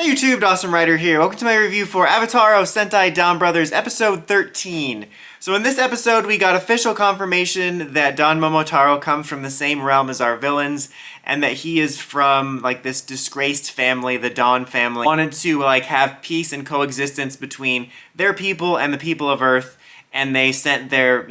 YouTube, Awesome Writer here. Welcome to my review for Avataro Sentai Donbrothers episode 13. So in this episode, we got official confirmation that Don Momotaro comes from the same realm as our villains, and that he is from like this disgraced family, the Don family. Wanted to have peace and coexistence between their people and the people of Earth, and they sent their,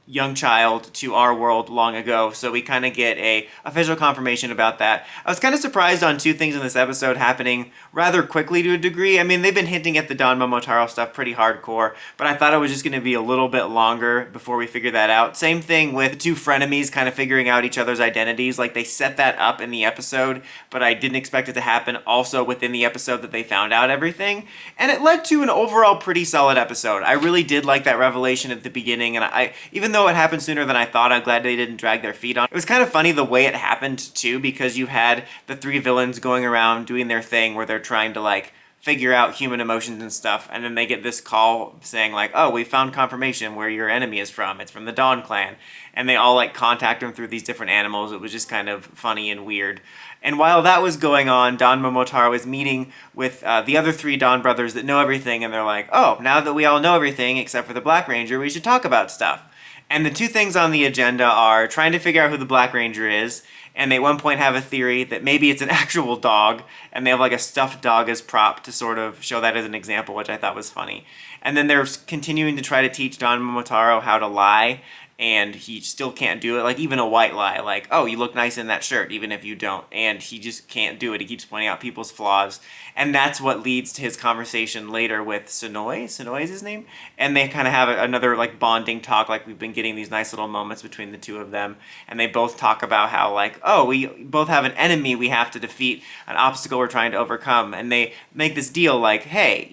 young child to our world long ago, so we kind of get a official confirmation about that. I was kind of surprised on two things in this episode happening rather quickly to a degree. I mean, they've been hinting at the Don Momotaro stuff pretty hardcore, but I thought it was just going to be a little bit longer before we figure that out. Same thing with the two frenemies kind of figuring out each other's identities. Like, they set that up in the episode, but I didn't expect it to happen also within the episode that they found out everything, and it led to an overall pretty solid episode. I really did like that revelation at the beginning, and even though it happened sooner than I thought, I'm glad they didn't drag their feet on. It was kind of funny the way it happened too, because you had the three villains going around doing their thing where they're trying to figure out human emotions and stuff, and then they get this call saying oh, we found confirmation where your enemy is from. It's from the Don clan. And they all contact them through these different animals. It was just kind of funny and weird. And while that was going on, Don Momotaro is meeting with the other three Don brothers that know everything, and they're like, oh, now that we all know everything except for the Black Ranger, we should talk about stuff. And the two things on the agenda are trying to figure out who the Black Ranger is, and they at one point have a theory that maybe it's an actual dog, and they have a stuffed dog as prop to sort of show that as an example, which I thought was funny. And then they're continuing to try to teach Don Momotaro how to lie, and he still can't do it, even a white lie, oh, you look nice in that shirt, even if you don't, and he just can't do it. He keeps pointing out people's flaws, and that's what leads to his conversation later with Sonoy. Sonoy is his name? And they kind of have another, bonding talk, we've been getting these nice little moments between the two of them, and they both talk about how, oh, we both have an enemy we have to defeat, an obstacle we're trying to overcome, and they make this deal, hey,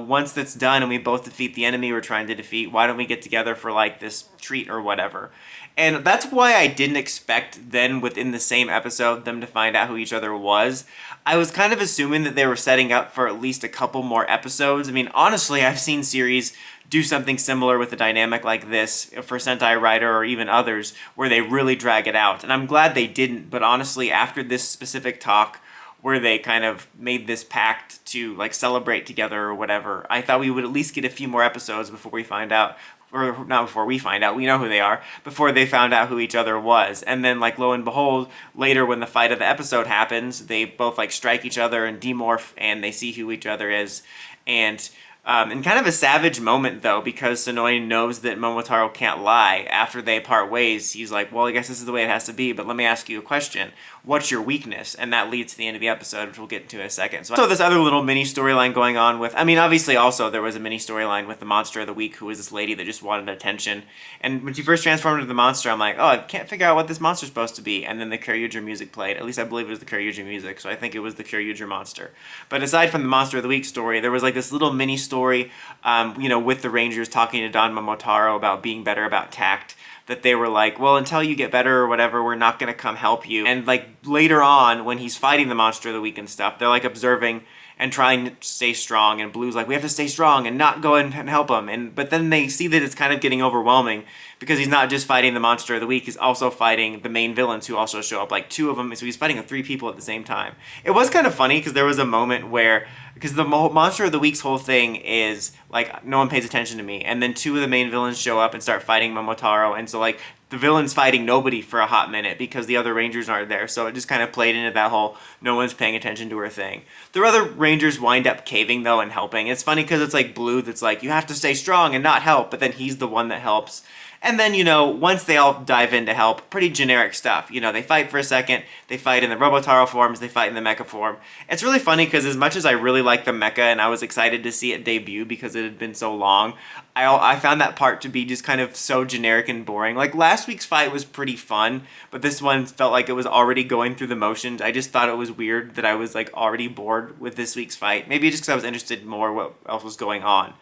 once that's done and we both defeat the enemy we're trying to defeat, why don't we get together for, this treat or whatever. And that's why I didn't expect then within the same episode them to find out who each other was. I was kind of assuming that they were setting up for at least a couple more episodes. I mean, honestly, I've seen series do something similar with a dynamic like this for Sentai Rider or even others where they really drag it out. And I'm glad they didn't, but honestly, after this specific talk where they kind of made this pact to celebrate together or whatever, I thought we would at least get a few more episodes before we find out. Or not before we find out, we know who they are, before they found out who each other was. And then, lo and behold, later when the fight of the episode happens, they both, strike each other and demorph, and they see who each other is. And in kind of a savage moment, though, because Sonoy knows that Momotaro can't lie, after they part ways, he's like, well, I guess this is the way it has to be, but let me ask you a question. What's your weakness? And that leads to the end of the episode, which we'll get into in a second. So this other little mini storyline going on with, obviously also there was a mini storyline with the Monster of the Week, who was this lady that just wanted attention. And when she first transformed into the monster, I'm like, oh, I can't figure out what this monster's supposed to be. And then the Kyoryuger music played. At least I believe it was the Kyoryuger music, so I think it was the Kyoryuger monster. But aside from the Monster of the Week story, there was this little mini story, with the Rangers talking to Don Momotaro about being better about tact. That they were well, until you get better or whatever, we're not going to come help you. And later on, when he's fighting the Monster of the Week and stuff, they're observing and trying to stay strong. And Blue's we have to stay strong and not go and help him. But then they see that it's kind of getting overwhelming because he's not just fighting the Monster of the Week, he's also fighting the main villains who also show up, two of them. So he's fighting three people at the same time. It was kind of funny because there was a moment where, because the Monster of the Week's whole thing is no one pays attention to me, and then two of the main villains show up and start fighting Momotaro, and so the villain's fighting nobody for a hot minute because the other Rangers aren't there, so it just kind of played into that whole no one's paying attention to her thing. The other Rangers wind up caving though and helping. It's funny because it's Blue that's you have to stay strong and not help, but then he's the one that helps. And then, once they all dive in to help, pretty generic stuff. They fight for a second, they fight in the Robotaro forms, they fight in the mecha form. It's really funny because as much as I really like the mecha and I was excited to see it debut because it had been so long, I found that part to be just kind of so generic and boring. Last week's fight was pretty fun, but this one felt like it was already going through the motions. I just thought it was weird that I was already bored with this week's fight. Maybe just because I was interested more what else was going on.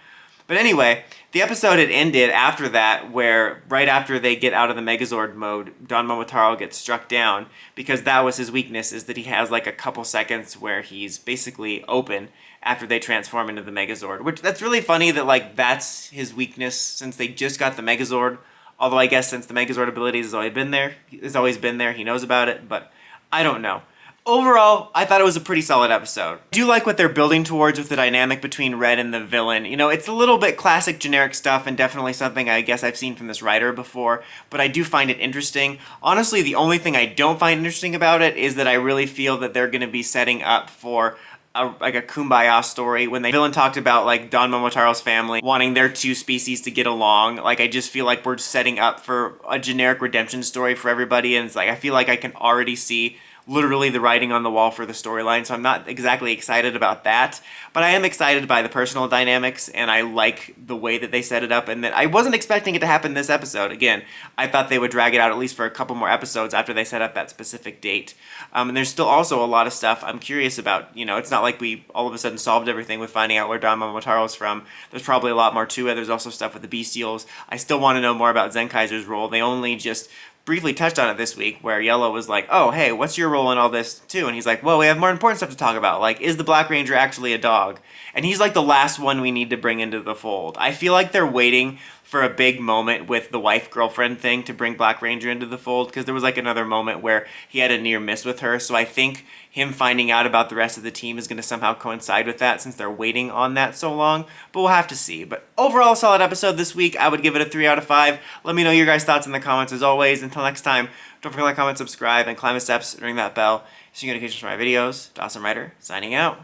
But anyway, the episode had ended after that, where right after they get out of the Megazord mode, Don Momotaro gets struck down, because that was his weakness, is that he has a couple seconds where he's basically open after they transform into the Megazord. Which, that's really funny that that's his weakness since they just got the Megazord. Although I guess since the Megazord abilities has always been there, he knows about it, but I don't know. Overall, I thought it was a pretty solid episode. I do like what they're building towards with the dynamic between Red and the villain. You know, it's a little bit classic generic stuff and definitely something I guess I've seen from this writer before, but I do find it interesting. Honestly, the only thing I don't find interesting about it is that I really feel that they're going to be setting up for like a kumbaya story. When the villain talked about like Don Momotaro's family wanting their two species to get along, like I just feel like we're setting up for a generic redemption story for everybody, and it's like I feel like I can already see literally the writing on the wall for the storyline, so I'm not exactly excited about that, but I am excited by the personal dynamics, and I like the way that they set it up, and that I wasn't expecting it to happen this episode. Again, I thought they would drag it out at least for a couple more episodes after they set up that specific date. And there's still also a lot of stuff I'm curious about. You know, it's not like we all of a sudden solved everything with finding out where Don Momotaro's from. There's probably a lot more to it. There's also stuff with the Bestials. I still want to know more about Zenkaiser's role. They only just briefly touched on it this week, where Yellow was like, oh, hey, what's your role in all this too? And he's like, well, we have more important stuff to talk about, like, is the Black Ranger actually a dog? And he's like the last one we need to bring into the fold. I feel like they're waiting for a big moment with the wife-girlfriend thing to bring Black Ranger into the fold, because there was like another moment where he had a near miss with her, so I think him finding out about the rest of the team is going to somehow coincide with that, since they're waiting on that so long, but we'll have to see. But overall, a solid episode this week. I would give it a 3 out of 5. Let me know your guys' thoughts in the comments as always. Until next time, don't forget to like, comment, subscribe, and climb the steps, ring that bell so you get notifications for my videos. Dawson Ryder, signing out.